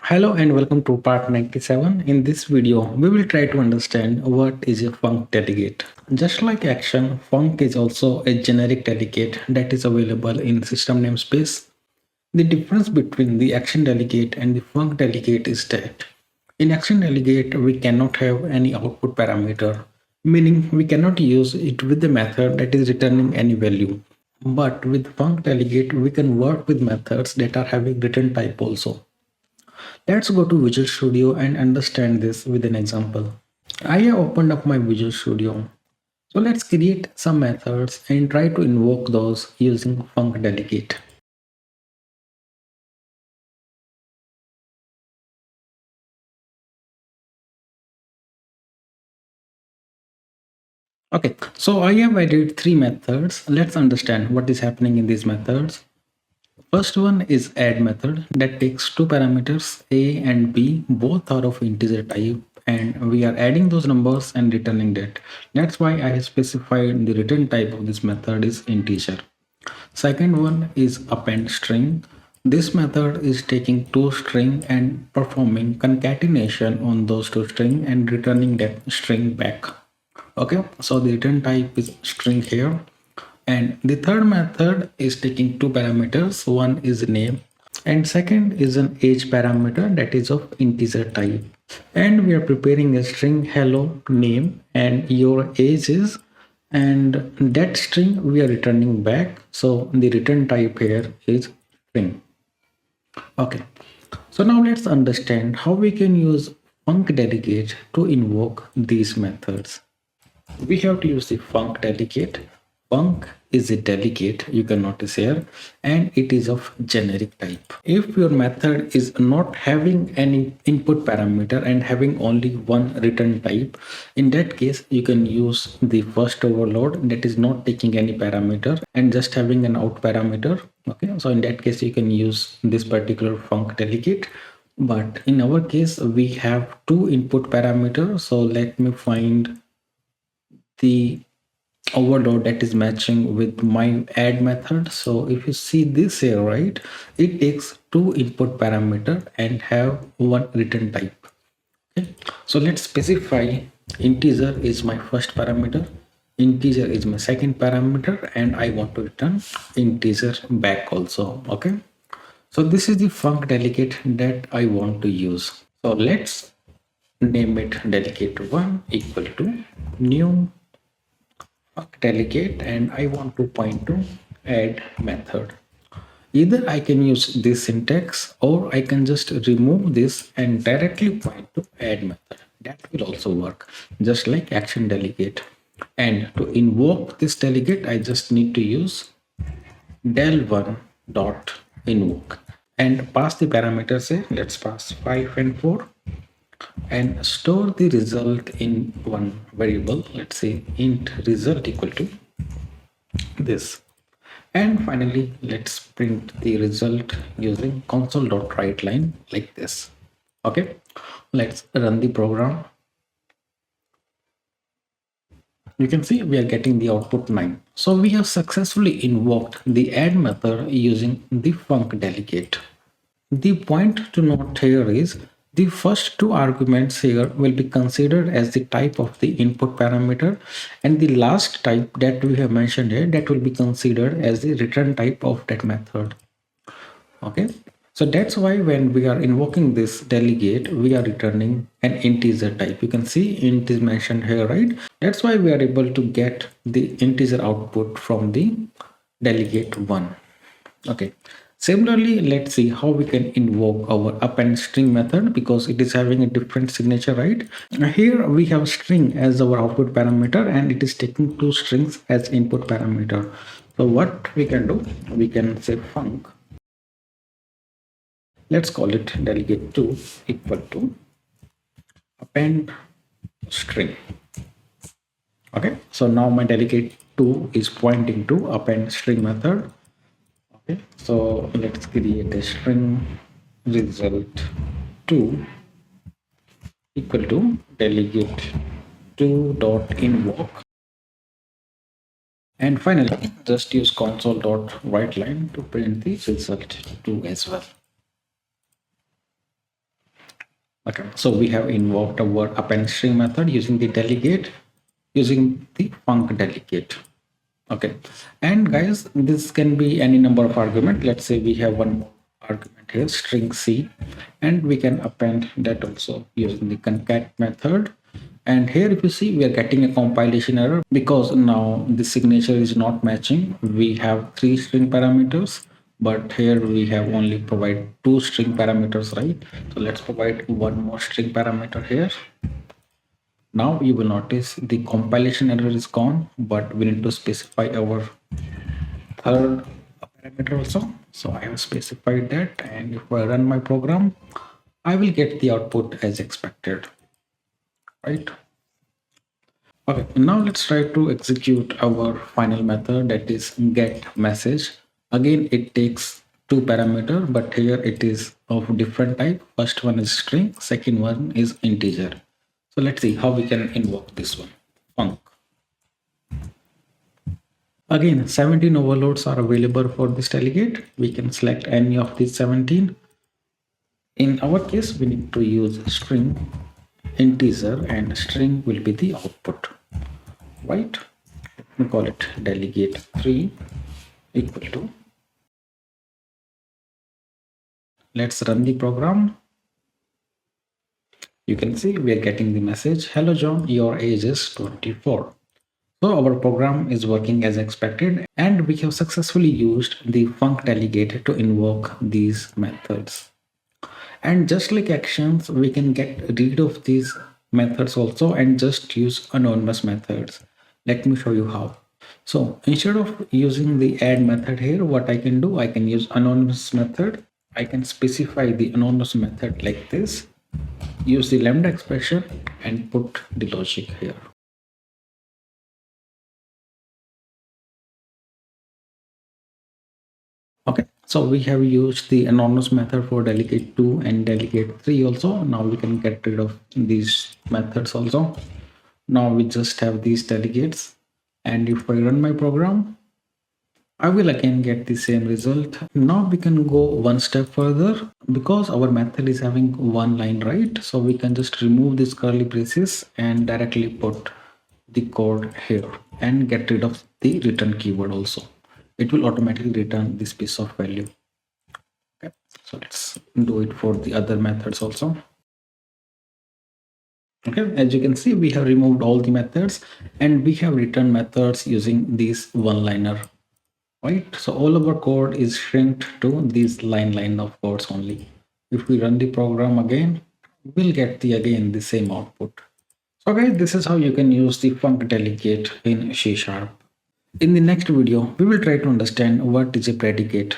Hello and welcome to part 97. In this video, we will try to understand what is a func delegate. Just like action, func is also a generic delegate that is available in system namespace. The difference between the action delegate and the func delegate is that in action delegate, we cannot have any output parameter, meaning we cannot use it with the method that is returning any value. But with func delegate, we can work with methods that are having return type also. Let's go to Visual Studio and understand this with an example. I have opened up my Visual Studio. So let's create some methods and try to invoke those using func delegate. Okay, so I have added three methods. Let's understand what is happening in these methods. First one is add method that takes two parameters a and b, both are of integer type, and we are adding those numbers and returning that. That's why I have specified the return type of this method is integer. Second one is append string. This method is taking two string and performing concatenation on those two string and returning that string back. Okay, so the return type is string here. And the third method is taking two parameters. One is name and second is an age parameter that is of integer type. And we are preparing a string hello name and your age is, and that string we are returning back. So the return type here is string. Okay, so now let's understand how we can use func delegate to invoke these methods. We have to use the func delegate. Func is a delegate, you can notice here, and it is of generic type. If your method is not having any input parameter and having only one return type, in that case you can use the first overload that is not taking any parameter and just having an out parameter. Okay, so in that case you can use this particular func delegate. But in our case we have two input parameters, so let me find the overload that is matching with my add method. So if you see this here, right, it takes two input parameter and have one return type. Okay, so let's specify integer is my first parameter, integer is my second parameter, and I want to return integer back also. Okay, so this is the func delegate that I want to use. So let's name it delegate1 equal to new delegate, and I want to point to add method. Either I can use this syntax or I can just remove this and directly point to add method. That will also work just like action delegate. And to invoke this delegate, I just need to use del1 dot invoke and pass the parameters here. Let's pass 5 and 4 and store the result in one variable. Let's say int result equal to this. And finally, let's print the result using console.writeLine like this. Okay, let's run the program. You can see we are getting the output 9. So we have successfully invoked the add method using the func delegate. The point to note here is the first two arguments here will be considered as the type of the input parameter, and the last type that we have mentioned here, that will be considered as the return type of that method. Okay, so that's why when we are invoking this delegate, we are returning an integer type. You can see int is mentioned here, right? That's why we are able to get the integer output from the delegate one. Okay, similarly, let's see how we can invoke our append string method, because it is having a different signature, right? Here we have string as our output parameter and it is taking two strings as input parameter. So what we can do, we can say func, let's call it delegate2 equal to append string. Okay, so now my delegate2 is pointing to append string method. Okay, so let's create a string result2 equal to delegate2 dot invoke, and finally just use console dot writeLine to print the result2 as well. Okay, so we have invoked our append string method using the delegate, using the func delegate. Okay, and guys, this can be any number of argument. Let's say we have one more argument here, string c, and we can append that also using the concat method. And here if you see, we are getting a compilation error because now the signature is not matching. We have 3 string parameters, but here we have only provide 2 string parameters, right? So let's provide one more string parameter here. Now you will notice the compilation error is gone, but we need to specify our third parameter also. So I have specified that, and if I run my program, I will get the output as expected, right? Okay, now let's try to execute our final method, that is get message. Again, it takes 2 parameter, but here it is of different type. First one is string, second one is integer. So let's see how we can invoke this one. Func. Again, 17 overloads are available for this delegate. We can select any of these 17. In our case, we need to use string, integer, and string will be the output, right? Let me call it delegate 3 equal to. Let's run the program. You can see we are getting the message, hello John, your age is 24. So our program is working as expected, and we have successfully used the func delegate to invoke these methods. And just like actions, we can get rid of these methods also and just use anonymous methods. Let me show you how. So instead of using the add method here, what I can do, I can use anonymous method. I can specify the anonymous method like this, use the lambda expression and put the logic here. Okay, so we have used the anonymous method for delegate 2 and delegate 3 also. Now we can get rid of these methods also. Now we just have these delegates, and if I run my program, I will again get the same result. Now we can go one step further because our method is having one line, right? So we can just remove this curly braces and directly put the code here and get rid of the return keyword also. It will automatically return this piece of value. Okay, so let's do it for the other methods also. Okay, as you can see, we have removed all the methods and we have returned methods using this one-liner, right? So all of our code is shrinked to this line of codes only. If we run the program again, we'll get again the same output. So guys, this is how you can use the func delegate in C#. In the next video, we will try to understand what is a predicate.